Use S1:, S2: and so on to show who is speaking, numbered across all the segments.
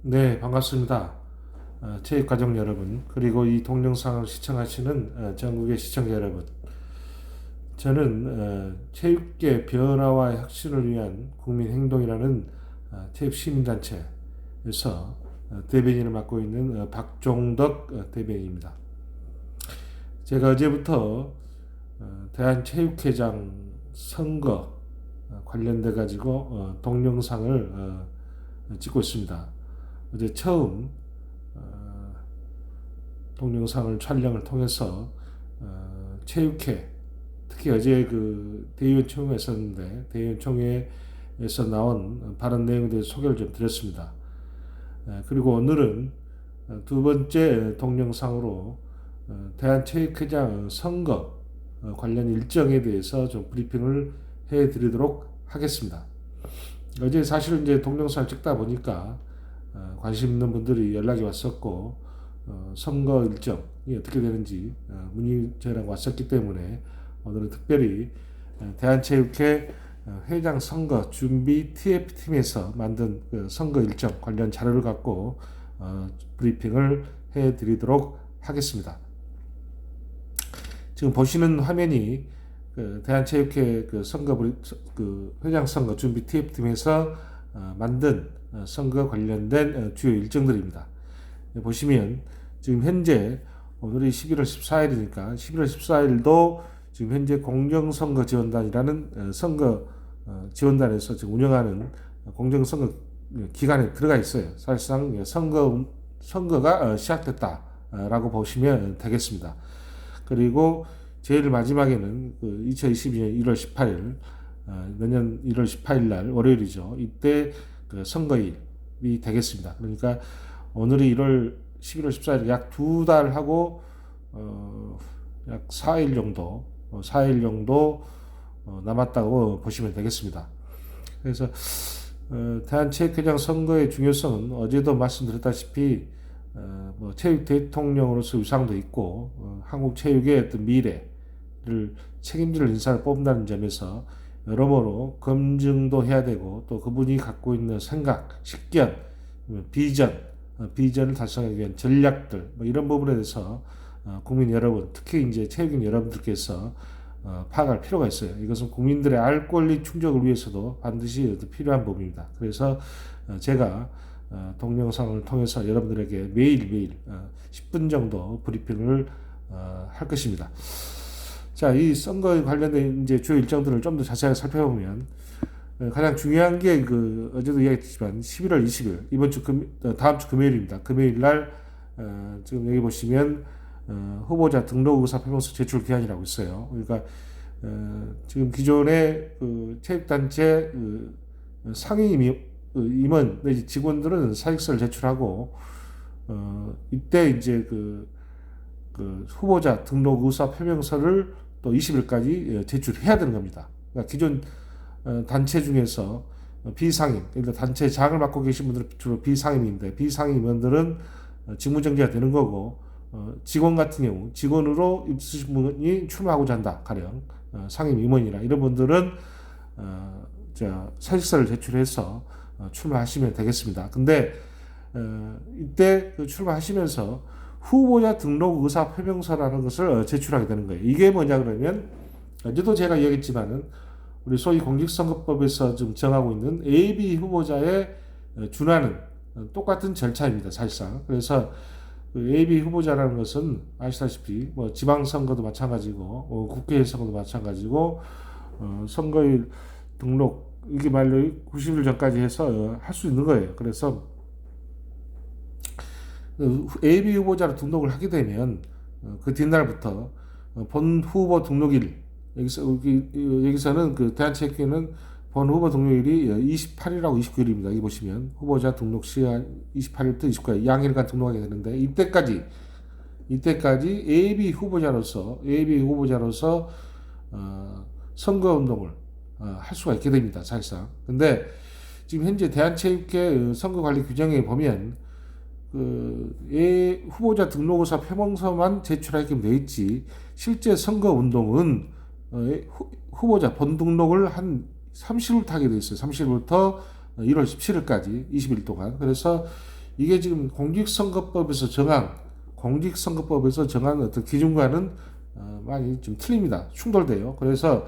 S1: 네, 반갑습니다. 체육가족 여러분, 그리고 이 동영상을 시청하시는 전국의 시청자 여러분. 저는 체육계 변화와 혁신을 위한 국민행동이라는 체육시민단체에서 대변인을 맡고 있는 박종덕 대변인입니다. 제가 어제부터 대한체육회장 선거 관련돼 가지고 동영상을 찍고 있습니다. 어제 처음 동영상을 촬영을 통해서 체육회, 특히 어제 그 대의원 총회가 있었는데 대의원 총회에서 나온 발언 내용에 대해서 소개를 좀 드렸습니다. 그리고 오늘은 두 번째 동영상으로 대한체육회장 선거 관련 일정에 대해서 좀 브리핑을 해드리도록 하겠습니다. 어제 사실은 이제 동영상을 찍다 보니까 관심 있는 분들이 연락이 왔었고 선거 일정이 어떻게 되는지 문의 저희랑 왔었기 때문에 오늘은 특별히 대한체육회 회장 선거 준비 TF팀에서 만든 그 선거 일정 관련 자료를 갖고 브리핑을 해드리도록 하겠습니다. 지금 보시는 화면이 그 대한체육회 그 선거 그 회장 선거 준비 TF팀에서 만든 선거 관련된 주요 일정들입니다. 보시면 지금 현재 오늘이 11월 14일이니까 11월 14일도 지금 현재 공정선거 지원단이라는 선거 지원단에서 지금 운영하는 공정선거 기간에 들어가 있어요. 사실상 선거가 시작됐다라고 보시면 되겠습니다. 그리고 제일 마지막에는 그 2022년 1월 18일 내년 1월 18일 날 월요일이죠. 이때 그 선거일이 되겠습니다. 그러니까 오늘이 11월 14일 약 두 달하고 약 4일 정도 남았다고 보시면 되겠습니다. 그래서 대한체육회장 선거의 중요성은 어제도 말씀드렸다시피 뭐 체육 대통령으로서 위상도 있고 한국 체육의 어떤 미래를 책임질 인사를 뽑는다는 점에서 여러모로 검증도 해야 되고 또 그분이 갖고 있는 생각, 식견, 비전을 달성하기 위한 전략들 뭐 이런 부분에 대해서 국민 여러분, 특히 이제 체육인 여러분들께서 파악할 필요가 있어요. 이것은 국민들의 알 권리 충족을 위해서도 반드시 필요한 부분입니다. 그래서 제가 동영상을 통해서 여러분들에게 매일매일 10분 정도 브리핑을 할 것입니다. 자, 이 선거에 관련된 이제 주요 일정들을 좀 더 자세하게 살펴보면 가장 중요한 게 그 어제도 이야기했지만 11월 20일 이번 주 다음 주 금요일입니다. 금요일 날 지금 여기 보시면 후보자 등록 의사 표명서 제출 기한이라고 있어요. 그러니까 지금 기존의 그 체육단체 상위 임원 내지 직원들은 사직서를 제출하고 이때 이제 그 후보자 등록 의사 표명서를 또 20일까지 제출해야 되는 겁니다. 그러니까 기존 단체 중에서 비상임, 그러니까 단체장을 맡고 계신 분들은 주로 비상임인데 비상임 임원들은 직무정지가 되는 거고 직원 같은 경우 직원으로 있으신 분이 출마하고자 한다 가령 상임 임원이나 이런 분들은 사직서를 제출해서 출마하시면 되겠습니다. 근데 이때 그 출마하시면서 후보자 등록 의사 표명서라는 것을 제출하게 되는 거예요. 이게 뭐냐 그러면 어제도 제가 얘기했지만은 우리 소위 공직선거법에서 좀 정하고 있는 AB 후보자에 준하는 똑같은 절차입니다. 사실상. 그래서 그 AB 후보자라는 것은 아시다시피 뭐 지방선거도 마찬가지고 국회 선거도 마찬가지고 선거일 등록 이게 말로 90일 전까지 해서 할 수 있는 거예요. 그래서 AB 후보자로 등록을 하게 되면 그 뒷날부터 본 후보 등록일 여기서는 그 대한체육회는 본 후보 등록일이 28일하고 29일입니다. 여기 보시면 후보자 등록 시간 28일부터 29일 양일간 등록하게 되는데 이때까지 AB 후보자로서 선거 운동을 할 수가 있게 됩니다. 사실상. 근데 지금 현재 대한체육회 선거관리 규정에 보면 후보자 등록의사 표명서만 제출하게끔 돼 있지 실제 선거 운동은 후보자 본등록을 한 30일부터 하게 돼 있어요. 30일부터 1월 17일까지 20일 동안. 그래서 이게 지금 공직선거법에서 정한 어떤 기준과는 많이 좀 틀립니다. 충돌돼요. 그래서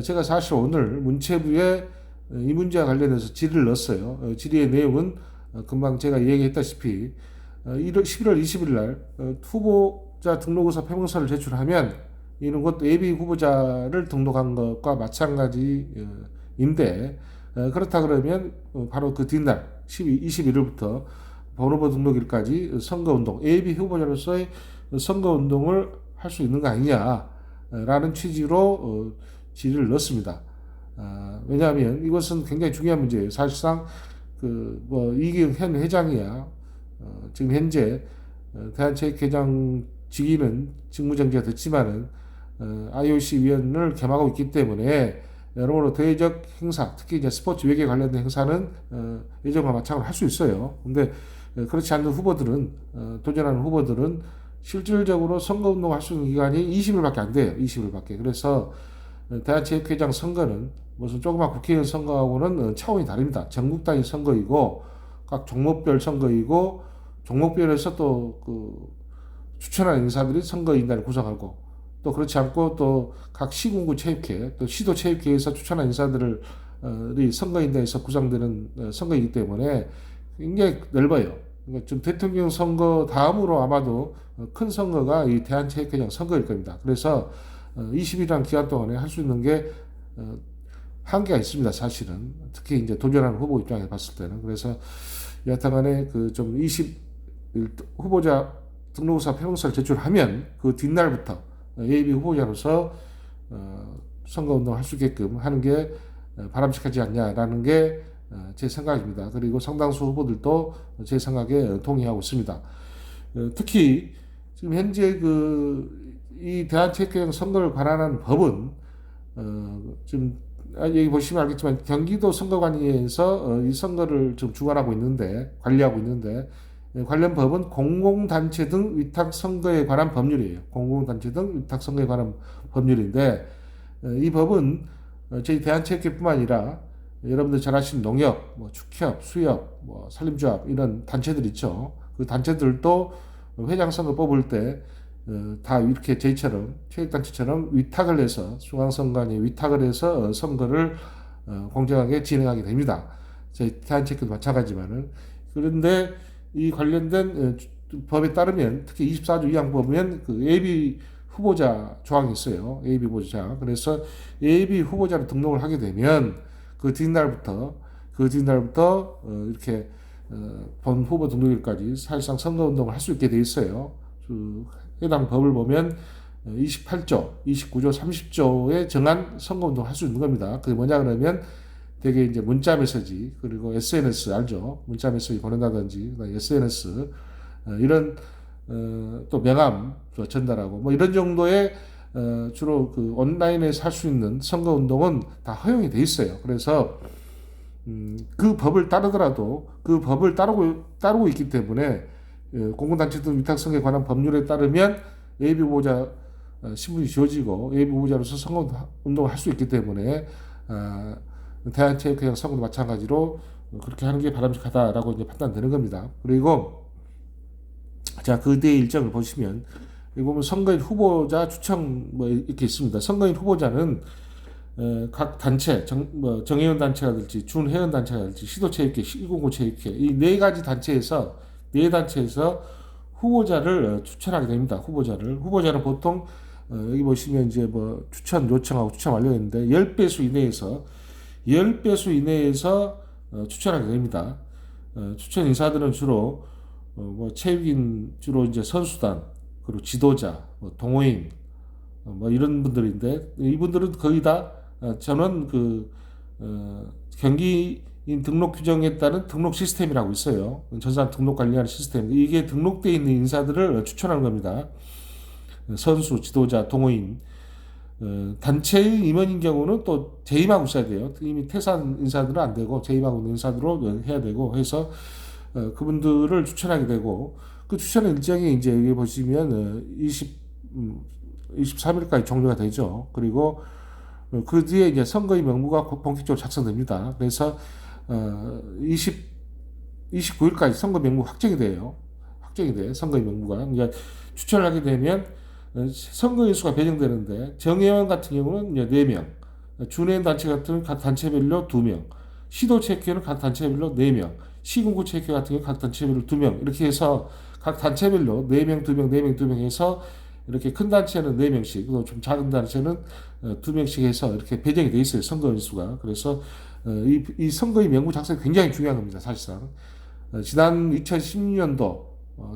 S1: 제가 사실 오늘 문체부에 이 문제와 관련해서 질의를 넣었어요. 질의의 내용은 금방 제가 얘기했다시피 11월 20일 날 후보자 등록의사 표명서를 제출하면 이런 것도 예비 후보자를 등록한 것과 마찬가지인데 그렇다 그러면 바로 그 뒷날 21일부터 번후보 등록일까지 선거운동, 예비 후보자로서의 선거운동을 할 수 있는 거 아니냐라는 취지로 질의를 넣었습니다. 왜냐하면 이것은 굉장히 중요한 문제예요. 사실상 이기영 현 회장이야 지금 현재 대한체육회장 직위는 직무정지가 됐지만은 IOC 위원을 겸하고 있기 때문에 여러모로 대외적 행사, 특히 이제 스포츠 외교 관련된 행사는 예전과 마찬가지로 할 수 있어요. 근데 그렇지 않는 후보들은 도전하는 후보들은 실질적으로 선거운동 할 수 있는 기간이 20일밖에 안 돼요. 20일밖에. 그래서 대한체육회장 선거는 무슨 조그만 국회의원 선거하고는 차원이 다릅니다. 전국 단위 선거이고 각 종목별 선거이고 종목별에서 또 추천하는 인사들이 선거인단을 구성하고 또 그렇지 않고 또 각 시군구 체육회 또 시도 체육회에서 추천한 인사들을 선거인단에서 구성되는 선거이기 때문에 굉장히 넓어요. 그러니까 좀 대통령 선거 다음으로 아마도 큰 선거가 이 대한체육회장 선거일 겁니다. 그래서 20일이라는 기간 동안에 할 수 있는 게 한계가 있습니다. 사실은 특히 이제 도전하는 후보 입장에서 봤을 때는. 그래서 여하튼간에 좀 20일 후보자 등록의사 표명서를 제출하면 그 뒷날부터 예비 후보자로서 선거운동을 할 수 있게끔 하는 게 바람직하지 않냐라는 게 제 생각입니다. 그리고 상당수 후보들도 제 생각에 동의하고 있습니다. 특히 지금 현재 이 대한체육회장 선거를 관할하는 법은 지금 여기 보시면 알겠지만 경기도 선거관리에서 이 선거를 좀 주관하고 있는데 관리하고 있는데 관련 법은 공공단체 등 위탁 선거에 관한 법률이에요. 공공단체 등 위탁 선거에 관한 법률인데 이 법은 저희 대한체육회뿐만 아니라 여러분들 잘 아시는 농협, 축협, 수협, 산림조합 이런 단체들 있죠. 그 단체들도 회장 선거 뽑을 때 다 이렇게 저희처럼 체육단체처럼 위탁을 해서 중앙선관위에 위탁을 해서 선거를 공정하게 진행하게 됩니다. 저희 대한체육회도 마찬가지지만은 그런데 이 관련된 법에 따르면 특히 24조 2항 보면 예비 후보자 조항이 있어요. 예비 후보자. 그래서 예비 후보자로 등록을 하게 되면 그 뒷날부터 이렇게 본 후보 등록일까지 사실상 선거운동을 할 수 있게 돼 있어요. 해당 법을 보면 28조, 29조, 30조에 정한 선거운동을 할 수 있는 겁니다. 그게 뭐냐 그러면 되게 이제 문자 메시지 그리고 SNS 알죠? 문자 메시지 보낸다든지 SNS 이런 또 명함 전달하고 이런 정도의 주로 온라인에서 할 수 있는 선거 운동은 다 허용이 돼 있어요. 그래서 그 법을 따르더라도 그 법을 따르고 있기 때문에 공공단체 등 위탁선거에 관한 법률에 따르면 예비 후보자 신분이 지워지고 예비 후보자로서 선거 운동을 할 수 있기 때문에 대한체육회장 선거도 마찬가지로 그렇게 하는 게 바람직하다라고 이제 판단되는 겁니다. 그리고 자, 그 뒤의 일정을 보시면 여기 보면 선거인 후보자 추천 이렇게 있습니다. 선거인 후보자는 각 단체 정회원 단체가 될지 준회원 단체가 될지 시도체육회, 시군구 체육회 이 네 단체에서 후보자를 추천하게 됩니다. 후보자는 보통 여기 보시면 이제 추천 요청하고 추천 완료했는데 10배수 이내에서 추천하게 됩니다. 추천 인사들은 주로 체육인 주로 이제 선수단 그리고 지도자 동호인 이런 분들인데 이분들은 거의 다 전원 경기인 등록 규정에 따른 등록 시스템이라고 있어요. 전산 등록 관리하는 시스템. 이게 등록되어 있는 인사들을 추천하는 겁니다. 선수, 지도자, 동호인. 단체의 임원인 경우는 또 재임하고 있어야 돼요. 이미 퇴사한 인사들은 안 되고 재임하고 있는 인사들로 해야 되고 해서 그분들을 추천하게 되고 그 추천 일정이 이제 여기 보시면 23일까지 종료가 되죠. 그리고 그 뒤에 이제 선거인 명부가 본격적으로 작성됩니다. 그래서 29일까지 선거 명부 확정이 돼요. 확정이 돼. 선거의 명부가. 이제 추천을 하게 되면 선거 인수가 배정되는데 정의원 같은 경우는 이제 4명, 준외 단체 같은 경우는 각 단체별로 2명, 시도체육회는 각 단체별로 4명, 시군구체육회 같은 경우 각 단체별로 2명 이렇게 해서 각 단체별로 4명, 2명, 4명, 2명 해서 이렇게 큰 단체는 4명씩, 또 좀 작은 단체는 2명씩 해서 이렇게 배정이 돼 있어요. 선거 인수가. 그래서 이 선거의 명부 작성이 굉장히 중요한 겁니다. 사실상. 지난 2016년도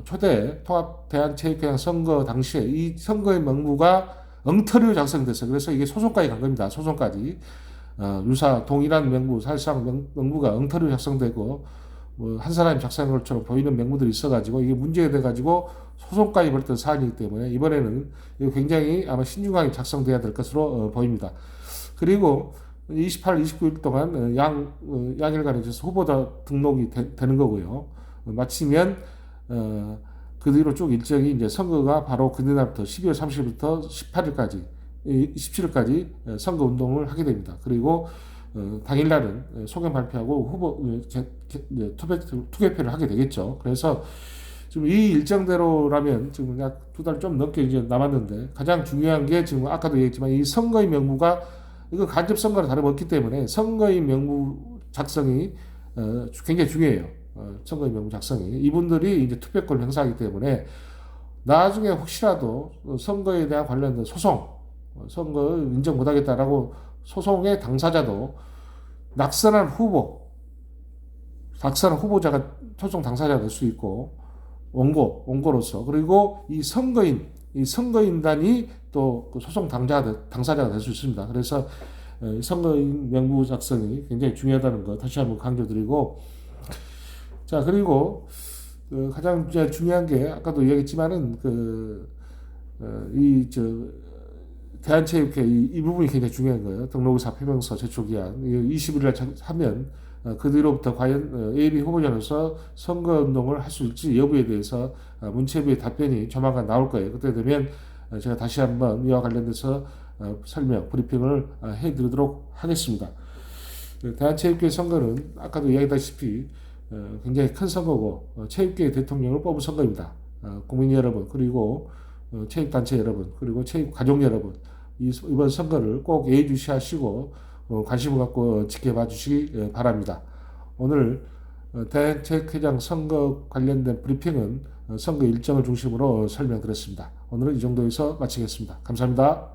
S1: 초대 통합 대한체육회장 선거 당시에 이 선거의 명부가 엉터리로 작성됐어요. 그래서 이게 소송까지 간 겁니다. 소송까지. 유사 동일한 명부, 사실상 명부가 엉터리로 작성되고 뭐한 사람이 작성한 것처럼 보이는 명부들이 있어가지고 이게 문제가 돼가지고 소송까지 벌였던 사안이기 때문에 이번에는 이거 굉장히 아마 신중하게 작성돼야 될 것으로 보입니다. 그리고 28, 29일 동안 양일간에 있어서 후보자 등록이 되는 거고요. 마치면 그 뒤로 쭉 일정이 이제 선거가 바로 그날부터 12월 30일부터 18일까지 27일까지 선거 운동을 하게 됩니다. 그리고 당일날은 소견 발표하고 후보 투개표를 하게 되겠죠. 그래서 지금 이 일정대로라면 지금 약 2달 좀 넘게 이제 남았는데 가장 중요한 게 지금 아까도 얘기했지만 이 선거의 명부가 이거 간접 선거랑 다름없기 때문에 선거의 명부 작성이 굉장히 중요해요. 선거의 명부 작성이 이분들이 이제 투표권을 행사하기 때문에 나중에 혹시라도 선거에 대한 관련된 소송, 선거 인정 못하겠다라고 소송의 당사자도 낙선한 후보자가 최종 당사자가 될 수 있고 원고로서 그리고 이 선거인단이 또 그 소송 당사자가 될 수 있습니다. 그래서 선거인 명부 작성이 굉장히 중요하다는 거 다시 한번 강조드리고 자 그리고 가장 중요한 게 아까도 얘기했지만은 대한체육회 이 부분이 굉장히 중요한 거예요. 등록의사 표명서 제출 기한 20일날 하면 그 뒤로부터 과연 예비 후보자로서 선거운동을 할 수 있을지 여부에 대해서 문체부의 답변이 조만간 나올 거예요. 그때 되면 제가 다시 한번 이와 관련돼서 설명, 브리핑을 해드리도록 하겠습니다. 대한체육회 선거는 아까도 이야기했다시피 굉장히 큰 선거고 체육계 대통령을 뽑은 선거입니다. 국민 여러분 그리고 체육단체 여러분 그리고 체육가족 여러분 이번 선거를 꼭 예의주시하시고 관심을 갖고 지켜봐 주시기 바랍니다. 오늘 대한체육회장 선거 관련된 브리핑은 선거 일정을 중심으로 설명드렸습니다. 오늘은 이 정도에서 마치겠습니다. 감사합니다.